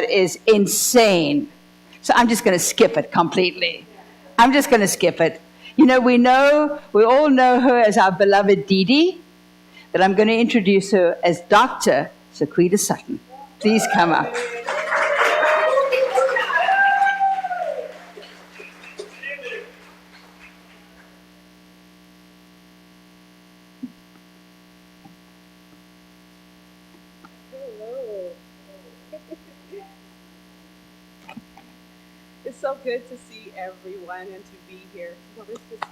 that is insane. So I'm just going to skip it completely. I'm just going to skip it. You know, we all know her as our beloved Dee Dee, but I'm going to introduce her as Dr. Sequeda Sutton. Please come up. It's so good to see everyone and to be here. Well, let's just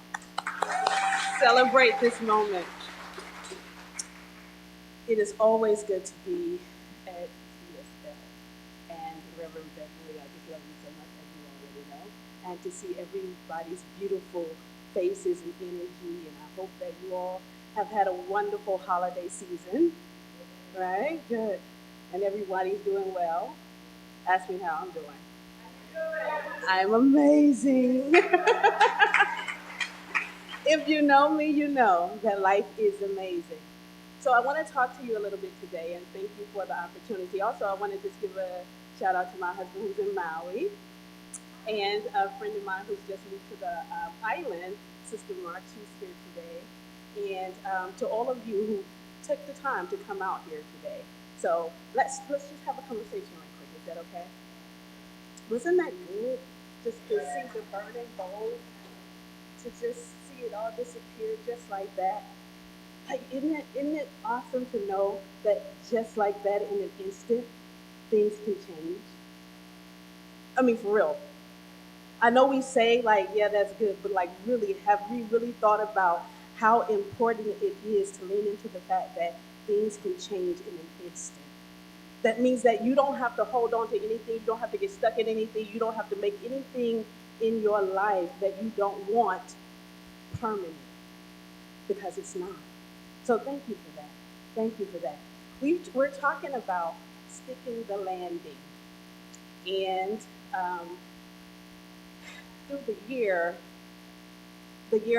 celebrate this moment. It is always good to be at CSL. And Reverend Beverly, I just love you so much, as you already know. And to see everybody's beautiful faces and energy. And I hope that you all have had a wonderful holiday season. Right? Good. And everybody's doing well. Ask me how I'm doing. I'm amazing. If you know me, you know that life is amazing. So I want to talk to you a little bit today, and thank you for the opportunity. Also, I want to just give a shout out to my husband who's in Maui, and a friend of mine who's just moved to the island, Sister Mark. She's here today, and to all of you who took the time to come out here today. So let's just have a conversation right quick. Is that okay? Wasn't that good? Just to see the burning bowl, to just see it all disappear just like that. Like, isn't it awesome to know that just like that, in an instant, things can change? I mean, for real. I know we say, like, yeah, that's good, but, like, really, have we really thought about how important it is to lean into the fact that things can change in an instant? That means that you don't have to hold on to anything, you don't have to get stuck in anything, you don't have to make anything in your life that you don't want permanent, because it's not. So thank you for that. Thank you for that. We're talking about sticking the landing. And through the year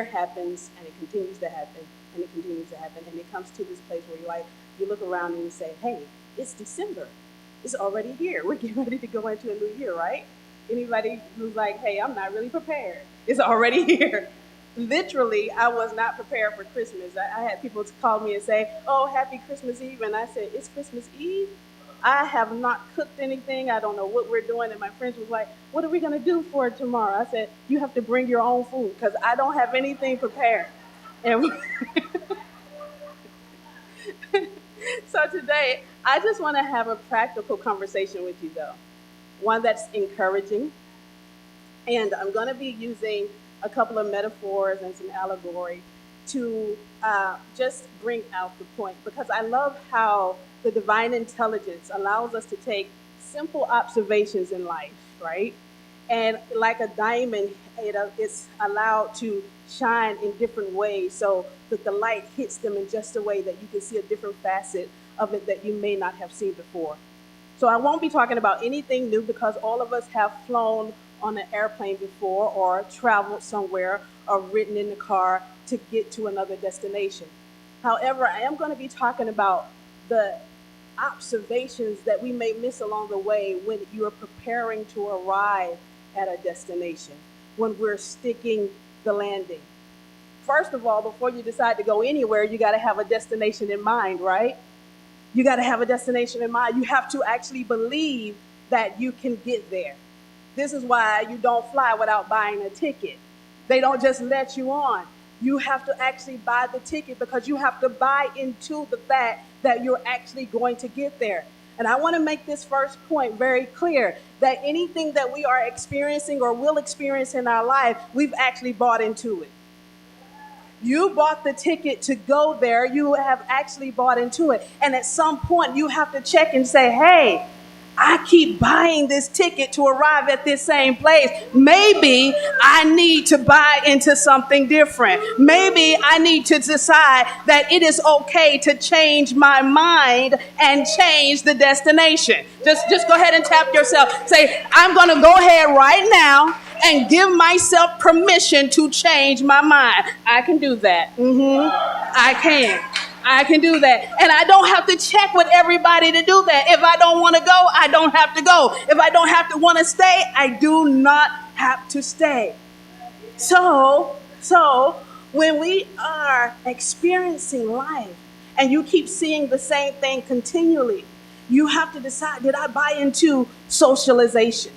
happens, and it continues to happen, and it continues to happen, and it comes to this place where you look around and you say, hey, it's December. It's already here. We're getting ready to go into a new year, right? Anybody who's like, hey, I'm not really prepared. It's already here. Literally, I was not prepared for Christmas. I had people call me and say, oh, happy Christmas Eve. And I said, it's Christmas Eve? I have not cooked anything. I don't know what we're doing. And my friends was like, what are we going to do for tomorrow? I said, you have to bring your own food because I don't have anything prepared. And so today, I just want to have a practical conversation with you, though. One that's encouraging. And I'm going to be using a couple of metaphors and some allegory to just bring out the point, because I love how the divine intelligence allows us to take simple observations in life, right? And like a diamond, it's allowed to shine in different ways so that the light hits them in just a way that you can see a different facet of it that you may not have seen before. So I won't be talking about anything new, because all of us have flown on an airplane before, or traveled somewhere, or ridden in the car to get to another destination. However, I am going to be talking about the observations that we may miss along the way when you are preparing to arrive at a destination, when we're sticking the landing. First of all, before you decide to go anywhere, you got to have a destination in mind, right? You got to have a destination in mind. You have to actually believe that you can get there. This is why you don't fly without buying a ticket. They don't just let you on. You have to actually buy the ticket, because you have to buy into the fact that you're actually going to get there. And I want to make this first point very clear, that anything that we are experiencing or will experience in our life, we've actually bought into it. You bought the ticket to go there. You have actually bought into it. And at some point, you have to check and say, hey, I keep buying this ticket to arrive at this same place. Maybe I need to buy into something different. Maybe I need to decide that it is okay to change my mind and change the destination. Just go ahead and tap yourself. Say, I'm going to go ahead right now and give myself permission to change my mind. I can do that. I can. I can do that. And I don't have to check with everybody to do that. If I don't want to go, I don't have to go. If I don't have to want to stay, I do not have to stay. So when we are experiencing life and you keep seeing the same thing continually, you have to decide, did I buy into socialization?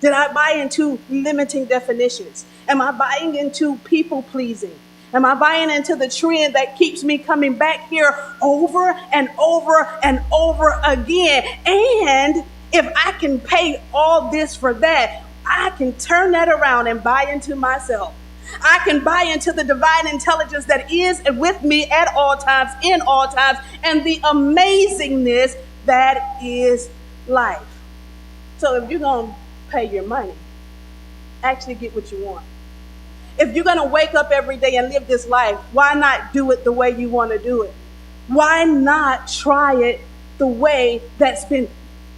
Did I buy into limiting definitions? Am I buying into people pleasing? Am I buying into the trend that keeps me coming back here over and over and over again? And if I can pay all this for that, I can turn that around and buy into myself. I can buy into the divine intelligence that is with me at all times, in all times, and the amazingness that is life. So if you're going to pay your money, actually get what you want. If you're going to wake up every day and live this life, why not do it the way you want to do it? Why not try it the way that's been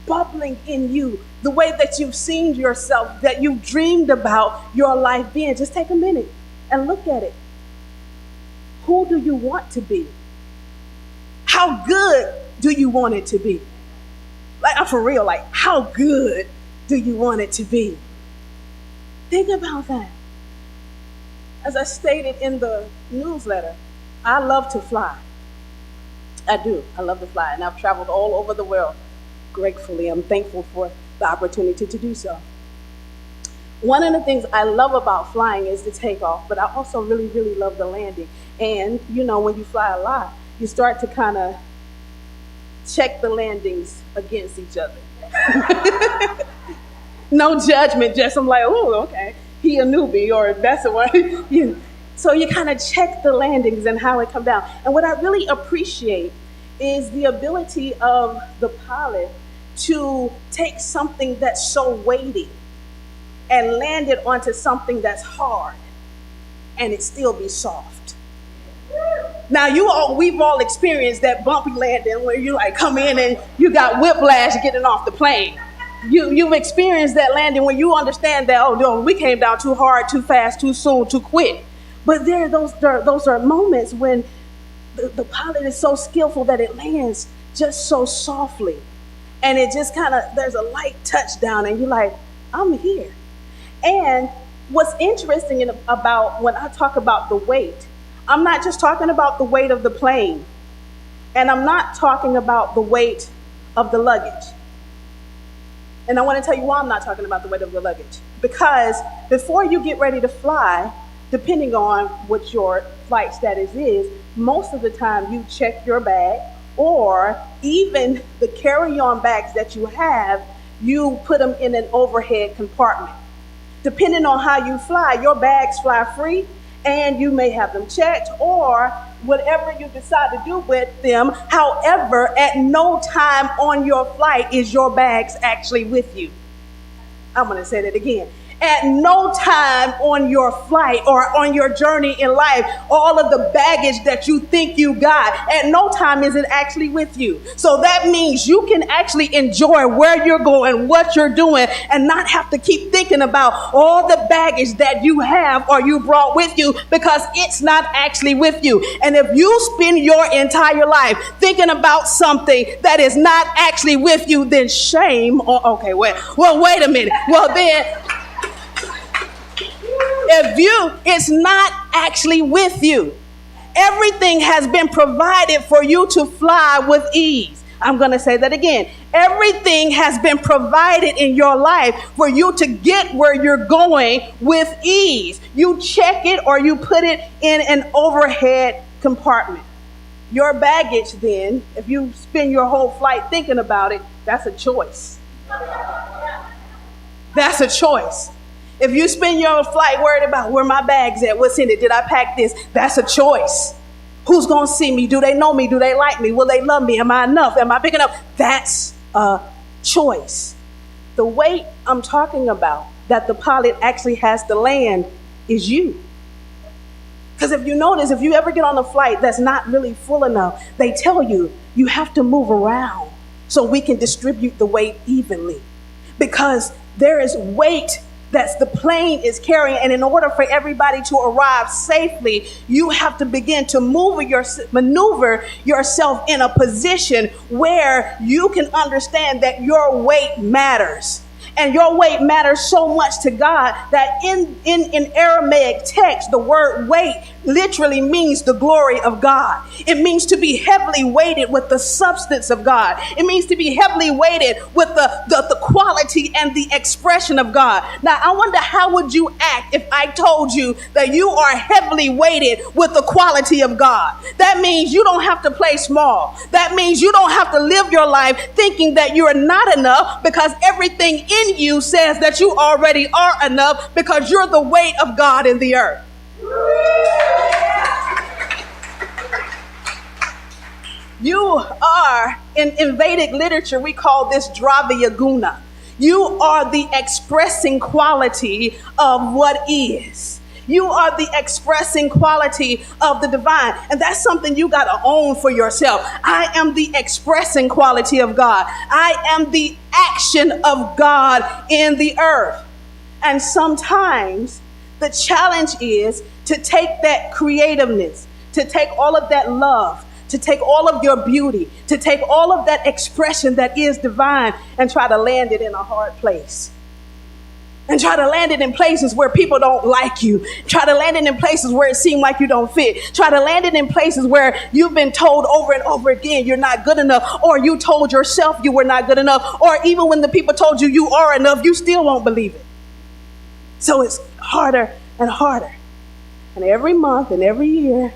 bubbling in you, the way that you've seen yourself, that you've dreamed about your life being? Just take a minute and look at it. Who do you want to be? How good do you want it to be? Like, I'm for real, like, how good do you want it to be? Think about that. As I stated in the newsletter, I love to fly. I do. I love to fly. And I've traveled all over the world. Gratefully, I'm thankful for the opportunity to do so. One of the things I love about flying is the takeoff, but I also really, really love the landing. And, you know, when you fly a lot, you start to kind of check the landings against each other. No judgment, just I'm like, oh, okay. He a newbie, or that's the one. So you kind of check the landings and how it come down. And what I really appreciate is the ability of the pilot to take something that's so weighty and land it onto something that's hard, and it still be soft. Now we've all experienced that bumpy landing where you like come in and you got whiplash getting off the plane. You've experienced that landing when you understand that, oh no, we came down too hard, too fast, too soon, too quick. But those are moments when the pilot is so skillful that it lands just so softly. And it just kind of, there's a light touchdown and you're like, I'm here. And what's interesting about when I talk about the weight, I'm not just talking about the weight of the plane. And I'm not talking about the weight of the luggage. And I want to tell you why I'm not talking about the weight of the luggage. Because before you get ready to fly, depending on what your flight status is, most of the time you check your bag, or even the carry-on bags that you have, you put them in an overhead compartment. Depending on how you fly, your bags fly free, and you may have them checked, or whatever you decide to do with them. However, at no time on your flight is your bags actually with you. I'm going to say that again. At no time on your flight or on your journey in life, all of the baggage that you think you got, at no time is it actually with you. So that means you can actually enjoy where you're going, what you're doing, and not have to keep thinking about all the baggage that you have or you brought with you, because it's not actually with you. And if you spend your entire life thinking about something that is not actually with you, then shame on, okay, wait a minute. Well, then, it's not actually with you. Everything has been provided for you to fly with ease. I'm going to say that again. Everything has been provided in your life for you to get where you're going with ease. You check it or you put it in an overhead compartment. Your baggage then, if you spend your whole flight thinking about it, that's a choice. That's a choice. If you spend your flight worried about where my bag's at, what's in it, did I pack this? That's a choice. Who's going to see me? Do they know me? Do they like me? Will they love me? Am I enough? Am I big enough? That's a choice. The weight I'm talking about that the pilot actually has to land is you. Because if you notice, if you ever get on a flight that's not really full enough, they tell you, you have to move around so we can distribute the weight evenly. Because there is weight that the plane is carrying. And in order for everybody to arrive safely, you have to begin to maneuver yourself in a position where you can understand that your weight matters. And your weight matters so much to God that in Aramaic text, the word weight literally means the glory of God. It means to be heavily weighted with the substance of God. It means to be heavily weighted with the quality and the expression of God. Now, I wonder, how would you act if I told you that you are heavily weighted with the quality of God? That means you don't have to play small. That means you don't have to live your life thinking that you are not enough, because everything in you says that you already are enough, because you're the weight of God in the earth. You are, in Vedic literature, we call this Dravya Guna. You are the expressing quality of what is. You are the expressing quality of the divine. And that's something you got to own for yourself. I am the expressing quality of God. I am the action of God in the earth. And sometimes the challenge is to take that creativeness, to take all of that love, to take all of your beauty, to take all of that expression that is divine and try to land it in a hard place. And try to land it in places where people don't like you. Try to land it in places where it seems like you don't fit. Try to land it in places where you've been told over and over again you're not good enough, or you told yourself you were not good enough, or even when the people told you you are enough, you still won't believe it. So it's harder and harder. And every month and every year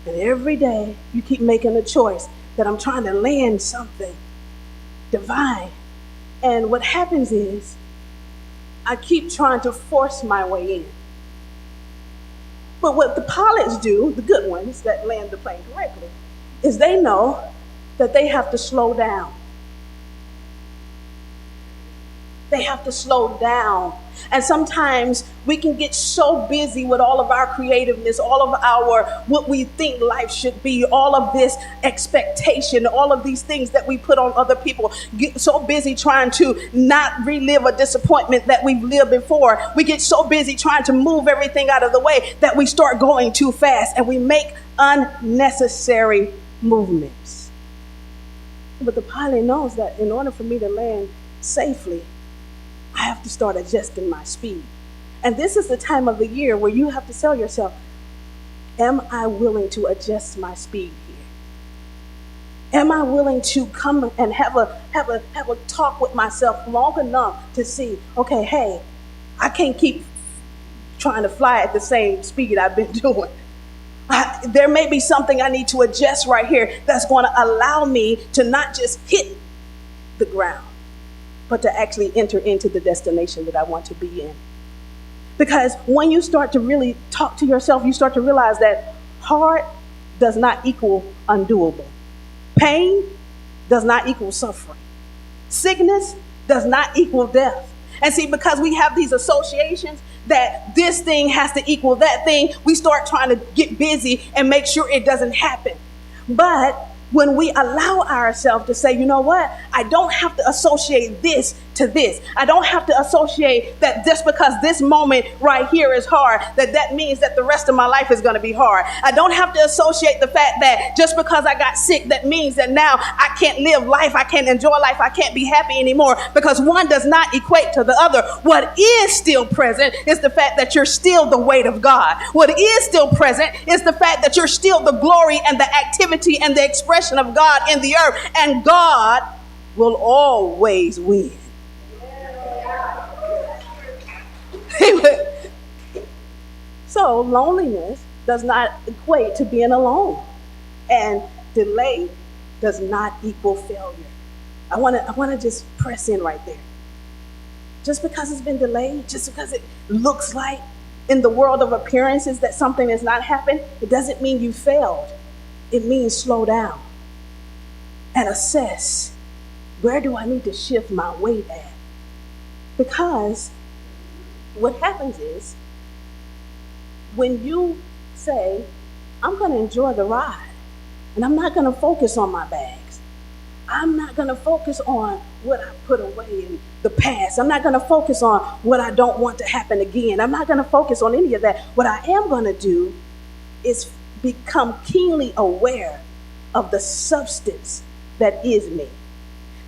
and every day, you keep making a choice that I'm trying to land something divine. And what happens is, I keep trying to force my way in. But what the pilots do, the good ones that land the plane correctly, is they know that they have to slow down. They have to slow down. And sometimes we can get so busy with all of our creativeness, all of our, what we think life should be, all of this expectation, all of these things that we put on other people, get so busy trying to not relive a disappointment that we've lived before. We get so busy trying to move everything out of the way that we start going too fast and we make unnecessary movements. But the pilot knows that in order for me to land safely, I have to start adjusting my speed. And this is the time of the year where you have to tell yourself, am I willing to adjust my speed here? Am I willing to come and have a talk with myself long enough to see, okay, hey, I can't keep trying to fly at the same speed I've been doing. There may be something I need to adjust right here that's going to allow me to not just hit the ground, but to actually enter into the destination that I want to be in. Because when you start to really talk to yourself, you start to realize that hard does not equal undoable. Pain does not equal suffering. Sickness does not equal death. And see, because we have these associations that this thing has to equal that thing, we start trying to get busy and make sure it doesn't happen. But when we allow ourselves to say, you know what, I don't have to associate this to this. I don't have to associate that just because this moment right here is hard, that means that the rest of my life is going to be hard. I don't have to associate the fact that just because I got sick, that means that now I can't live life, I can't enjoy life, I can't be happy anymore, because one does not equate to the other. What is still present is the fact that you're still the weight of God. What is still present is the fact that you're still the glory and the activity and the expression of God in the earth, and God will always win. So loneliness does not equate to being alone, and delay does not equal failure. I want to just press in right there. Just because it's been delayed, just because it looks like in the world of appearances that something has not happened, it doesn't mean you failed. It means slow down and assess, where do I need to shift my weight at? Because what happens is, when you say, I'm going to enjoy the ride, and I'm not going to focus on my bags, I'm not going to focus on what I put away and the past. I'm not going to focus on what I don't want to happen again. I'm not going to focus on any of that. What I am going to do is become keenly aware of the substance that is me.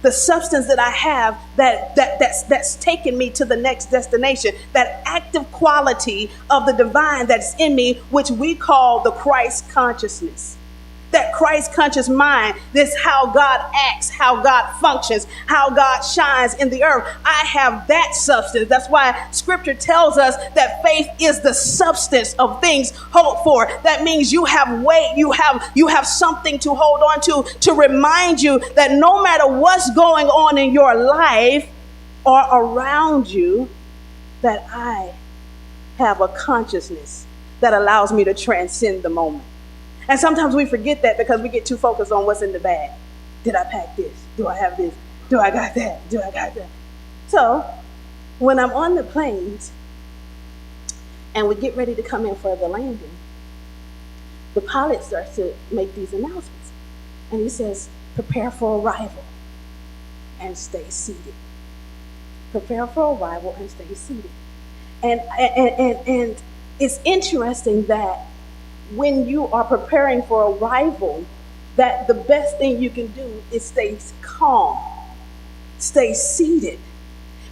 The substance that I have that's taken me to the next destination, that active quality of the divine that's in me, which we call the Christ consciousness. That Christ conscious mind, this how God acts, how God functions, how God shines in the earth. I have that substance. That's why scripture tells us that faith is the substance of things hoped for. That means you have weight, you have something to hold on to remind you that no matter what's going on in your life or around you, that I have a consciousness that allows me to transcend the moment. And sometimes we forget that because we get too focused on what's in the bag. Did I pack this? Do I have this? Do I got that? Do I got that? So when I'm on the planes and we get ready to come in for the landing, the pilot starts to make these announcements. And he says, prepare for arrival and stay seated. Prepare for arrival and stay seated. And it's interesting that when you are preparing for arrival, that the best thing you can do is stay calm, stay seated.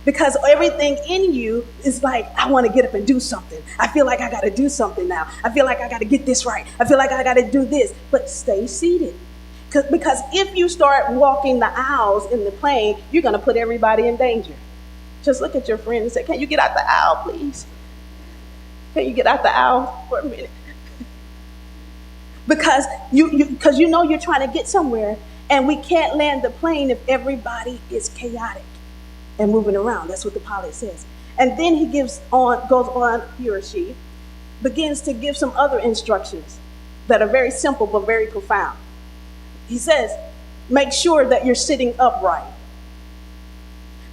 Because everything in you is like, I want to get up and do something. I feel like I got to do something now. I feel like I got to get this right. I feel like I got to do this. But stay seated. Because if you start walking the aisles in the plane, you're going to put everybody in danger. Just look at your friend and say, can you get out the aisle, please? Can you get out the aisle for a minute? Because you know you're trying to get somewhere, and we can't land the plane if everybody is chaotic and moving around. That's what the pilot says. And then he goes on, he or she begins to give some other instructions that are very simple but very profound. He says, make sure that you're sitting upright.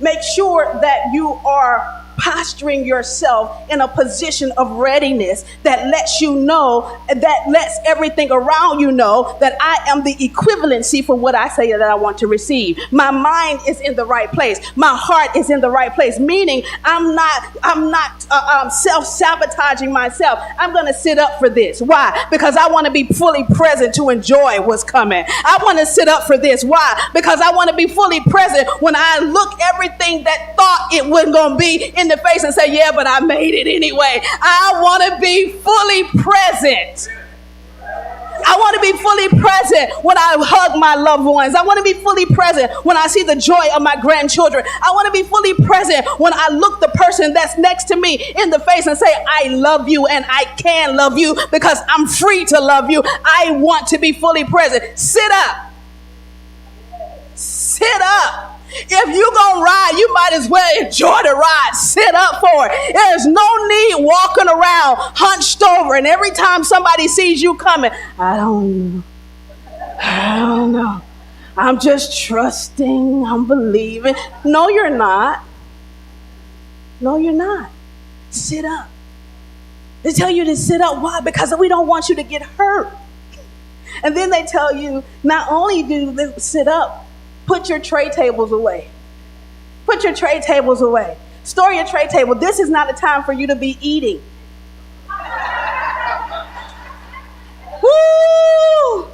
Make sure that you are posturing yourself in a position of readiness that lets you know, that lets everything around you know that I am the equivalency for what I say that I want to receive. My mind is in the right place. My heart is in the right place, meaning I'm not self-sabotaging myself. I'm going to sit up for this. Why? Because I want to be fully present to enjoy what's coming. I want to sit up for this. Why? Because I want to be fully present when I look everything that thought it wasn't going to be in the face and say, yeah, but I made it anyway. I want to be fully present. I want to be fully present when I hug my loved ones. I want to be fully present when I see the joy of my grandchildren. I want to be fully present when I look the person that's next to me in the face and say, I love you and I can love you because I'm free to love you. I want to be fully present. Sit up. Sit up. If you're going to ride, you might as well enjoy the ride. Sit up for it. There's no need walking around hunched over. And every time somebody sees you coming, I don't know. I'm just trusting. I'm believing. No, you're not. No, you're not. Sit up. They tell you to sit up. Why? Because we don't want you to get hurt. And then they tell you not only do they sit up, put your tray tables away. Put your tray tables away. Store your tray table. This is not a time for you to be eating. Woo!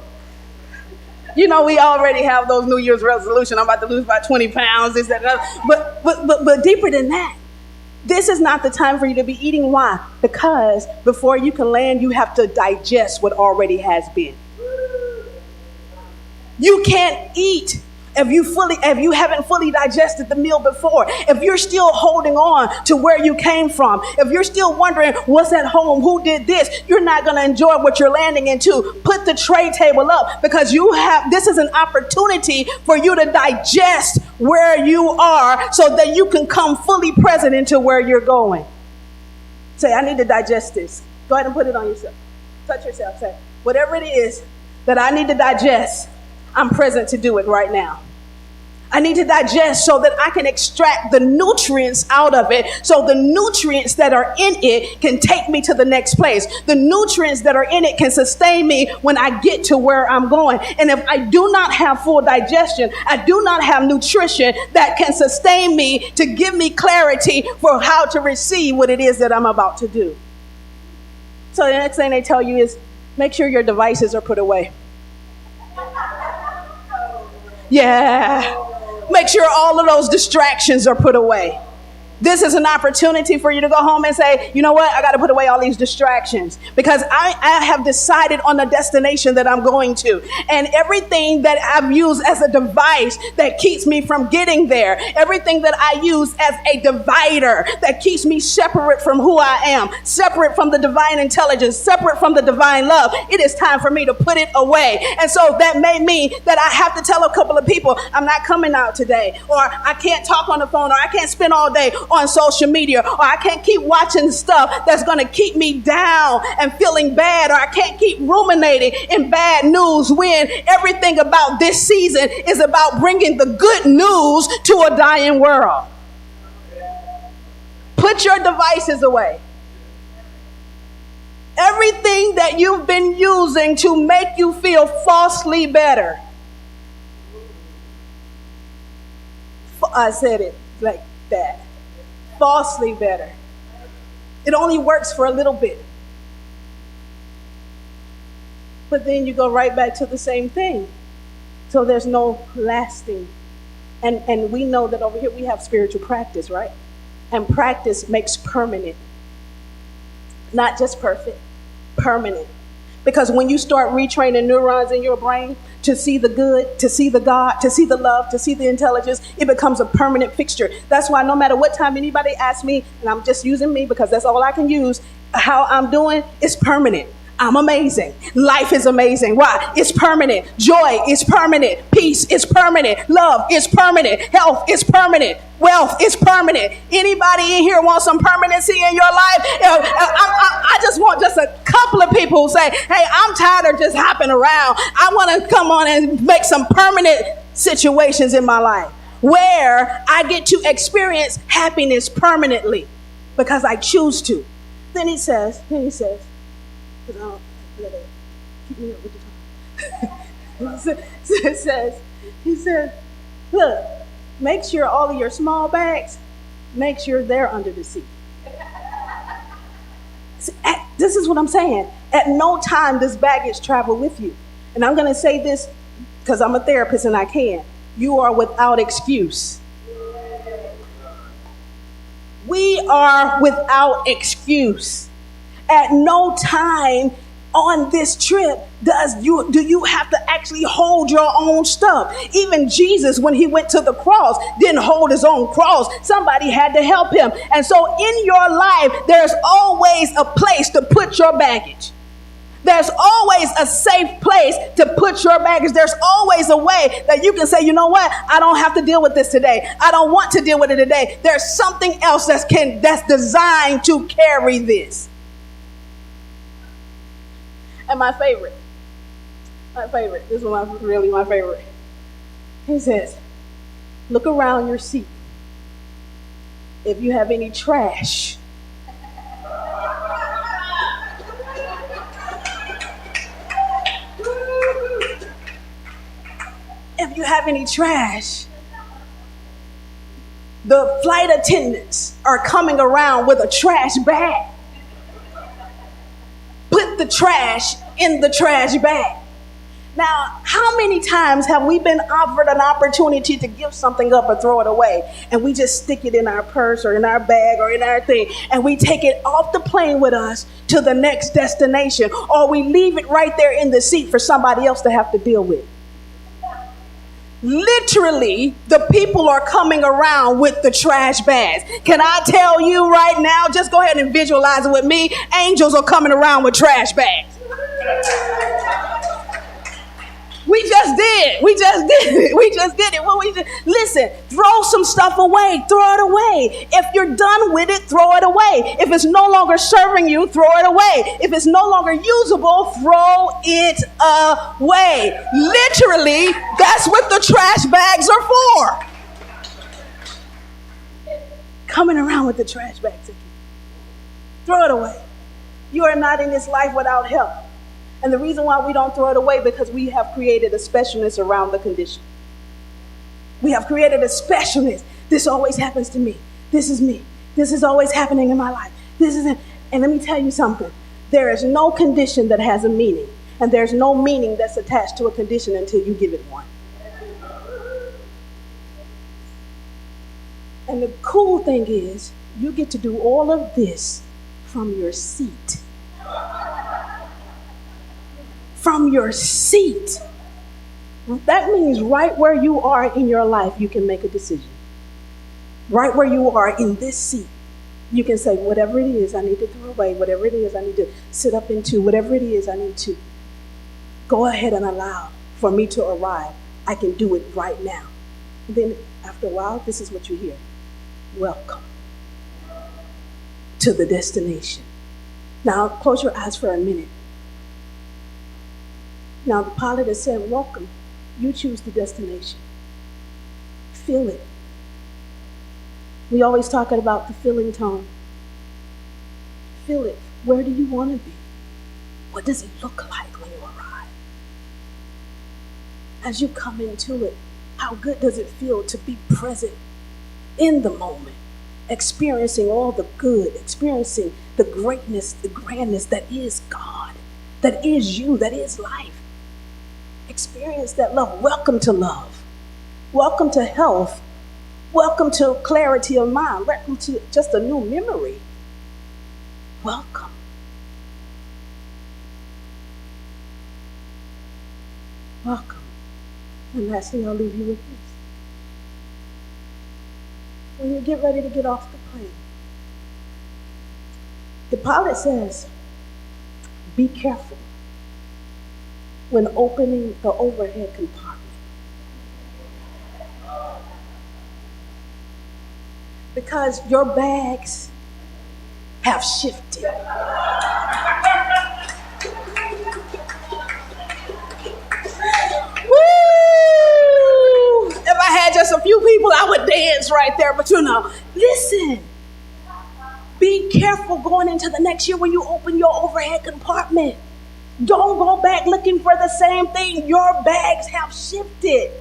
You know, we already have those New Year's resolutions. I'm about to lose about 20 pounds, this, that, and that. But deeper than that, this is not the time for you to be eating. Why? Because before you can land, you have to digest what already has been. You can't eat if you haven't fully digested the meal before. If you're still holding on to where you came from, if you're still wondering what's at home, who did this, you're not going to enjoy what you're landing into. Put the tray table up because this is an opportunity for you to digest where you are so that you can come fully present into where you're going. Say, I need to digest this. Go ahead and put it on yourself. Touch yourself. Say, whatever it is that I need to digest, I'm present to do it right now. I need to digest so that I can extract the nutrients out of it, so the nutrients that are in it can take me to the next place. The nutrients that are in it can sustain me when I get to where I'm going. And if I do not have full digestion, I do not have nutrition that can sustain me to give me clarity for how to receive what it is that I'm about to do. So the next thing they tell you is make sure your devices are put away. Yeah. Make sure all of those distractions are put away. This is an opportunity for you to go home and say, you know what? I got to put away all these distractions because I have decided on the destination that I'm going to. And everything that I've used as a device that keeps me from getting there, everything that I use as a divider that keeps me separate from who I am, separate from the divine intelligence, separate from the divine love, it is time for me to put it away. And so that may mean that I have to tell a couple of people, I'm not coming out today, or I can't talk on the phone, or I can't spend all day on social media, or I can't keep watching stuff that's going to keep me down and feeling bad, or I can't keep ruminating in bad news when everything about this season is about bringing the good news to a dying world. Put your devices away. Everything that you've been using to make you feel falsely better. I said it like that. Falsely better. It only works for a little bit. But then you go right back to the same thing. So there's no lasting. And we know that over here we have spiritual practice, right? And practice makes permanent. Not just perfect, permanent. Because when you start retraining neurons in your brain to see the good, to see the God, to see the love, to see the intelligence, it becomes a permanent fixture. That's why no matter what time anybody asks me, and I'm just using me because that's all I can use, how I'm doing is permanent. I'm amazing. Life is amazing. Why? It's permanent. Joy is permanent. Peace is permanent. Love is permanent. Health is permanent. Wealth is permanent. Anybody in here want some permanency in your life? I just want just a couple of people who say, hey, I'm tired of just hopping around. I want to come on and make some permanent situations in my life where I get to experience happiness permanently because I choose to. Then he says, keep me up with the time. he says, look, make sure all of your small bags, make sure they're under the seat. This is what I'm saying. At no time does baggage travel with you. And I'm going to say this because I'm a therapist and I can. You are without excuse. We are without excuse. At no time on this trip do you have to actually hold your own stuff. Even Jesus, when he went to the cross, didn't hold his own cross. Somebody had to help him. And so in your life, there's always a place to put your baggage. There's always a safe place to put your baggage. There's always a way that you can say, you know what? I don't have to deal with this today. I don't want to deal with it today. There's something else that's designed to carry this. And my favorite, this is really my favorite. He says, look around your seat. If you have any trash, the flight attendants are coming around with a trash bag. Put the trash in the trash bag. Now, how many times have we been offered an opportunity to give something up or throw it away, and we just stick it in our purse or in our bag or in our thing, and we take it off the plane with us to the next destination, or we leave it right there in the seat for somebody else to have to deal with? Literally, the people are coming around with the trash bags. Can I tell you right now, just go ahead and visualize it with me, angels are coming around with trash bags. We just did. We just did it. We just did it. Listen, throw some stuff away. Throw it away. If you're done with it, throw it away. If it's no longer serving you, throw it away. If it's no longer usable, throw it away. Literally, that's what the trash bags are for. Coming around with the trash bags again. Throw it away. You are not in this life without help. And the reason why we don't throw it away because we have created a specialness around the condition. We have created a specialness. This always happens to me. This is me. This is always happening in my life. This is it. And let me tell you something. There is no condition that has a meaning. And there's no meaning that's attached to a condition until you give it one. And the cool thing is, you get to do all of this from your seat. From your seat. That means right where you are in your life, you can make a decision. Right where you are in this seat, you can say, whatever it is I need to throw away, whatever it is I need to sit up into, whatever it is I need to go ahead and allow for me to arrive. I can do it right now. And then after a while, this is what you hear. Welcome to the destination. Now, close your eyes for a minute. Now, the pilot has said, welcome. You choose the destination. Feel it. We always talking about the feeling tone. Feel it. Where do you want to be? What does it look like when you arrive? As you come into it, how good does it feel to be present in the moment, experiencing all the good, experiencing the greatness, the grandness that is God, that is you, that is life. Experience that love. Welcome to love. Welcome to health. Welcome to clarity of mind. Welcome to just a new memory. Welcome. Welcome. And lastly, I'll leave you with this. When you get ready to get off the plane, the pilot says, be careful when opening the overhead compartment. Because your bags have shifted. Woo! If I had just a few people, I would dance right there. But listen. Be careful going into the next year when you open your overhead compartment. Don't go back looking for the same thing. Your bags have shifted.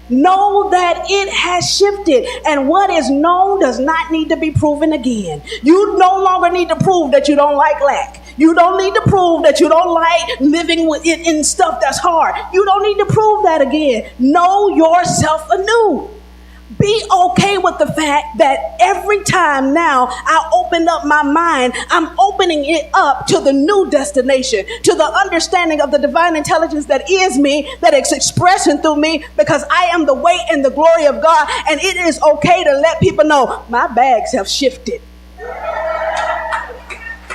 Know that it has shifted, and what is known does not need to be proven again. You no longer need to prove that you don't like lack. You don't need to prove that you don't like living in stuff that's hard. You don't need to prove that again. Know yourself anew. Be okay with the fact that every time now I open up my mind, I'm opening it up to the new destination, to the understanding of the divine intelligence that is me, that is expressing through me, because I am the weight and the glory of God. And it is okay to let people know my bags have shifted.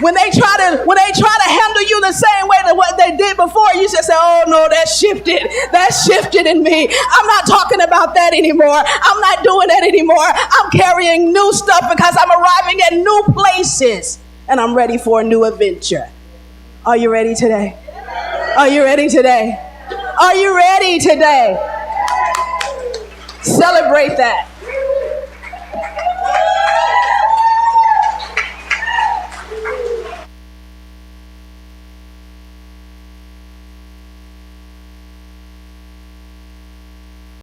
When they try to handle you the same way that what they did before, you just say, oh no, that shifted in me. I'm not talking about that anymore. I'm not doing that anymore. I'm carrying new stuff because I'm arriving at new places and I'm ready for a new adventure. Are you ready today? Are you ready today? Are you ready today? Celebrate that.